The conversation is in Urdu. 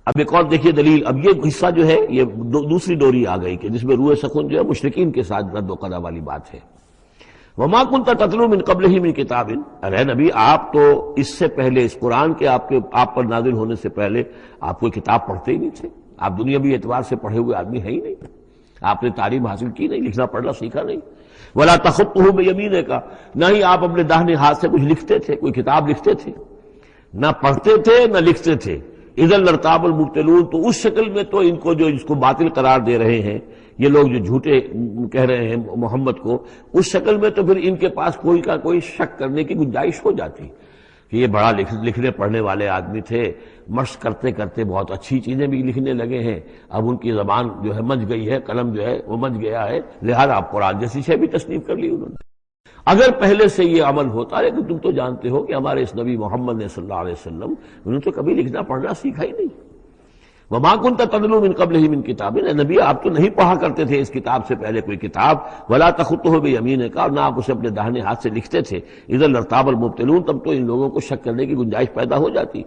اب ایک اور دیکھیے دلیل، اب یہ حصہ جو ہے یہ دوسری ڈوری آ گئی کہ جس میں روح سخن جو ہے مشرکین کے ساتھ رد و قضا والی بات ہے۔ وما كنت تتلو من قبله من کتاب، ارے نبی آپ تو اس سے پہلے، اس قرآن کے آپ پر نازل ہونے سے پہلے آپ کوئی کتاب پڑھتے ہی نہیں تھے، آپ دنیاوی اعتبار سے پڑھے ہوئے آدمی ہیں ہی نہیں، آپ نے تعلیم حاصل کی نہیں، لکھنا پڑھنا سیکھا نہیں۔ ولا تخطه بيمينك، نہ ہی آپ اپنے داہنے ہاتھ سے کچھ لکھتے تھے، کوئی کتاب لکھتے تھے، نہ پڑھتے تھے نہ لکھتے تھے۔ اذا لارتاب المبطلون، تو اس شکل میں تو ان کو جو اس کو باطل قرار دے رہے ہیں یہ لوگ جو جھوٹے کہہ رہے ہیں محمد کو، اس شکل میں تو پھر ان کے پاس کوئی کا کوئی شک کرنے کی گنجائش ہو جاتی کہ یہ بڑا لکھنے پڑھنے والے آدمی تھے، مشق کرتے کرتے بہت اچھی چیزیں بھی لکھنے لگے ہیں، اب ان کی زبان جو ہے منج گئی ہے، قلم جو ہے وہ منج گیا ہے، لہذا اب قرآن جیسی شے بھی تصنیف کر لی انہوں نے۔ اگر پہلے سے یہ عمل ہوتا، لیکن تم تو جانتے ہو کہ ہمارے اس نبی محمد نے صلی اللہ علیہ وسلم انہوں نے تو کبھی لکھنا پڑھنا سیکھا ہی نہیں۔ وما كنت تتلو من قبله من کتاب، نبی آپ تو نہیں پڑھا کرتے تھے اس کتاب سے پہلے کوئی کتاب، ولا تخطه بيمينك، اور نہ آپ اسے اپنے داہنے ہاتھ سے لکھتے تھے۔ اذا لارتاب المبطلون، تب تو ان لوگوں کو شک کرنے کی گنجائش پیدا ہو جاتی۔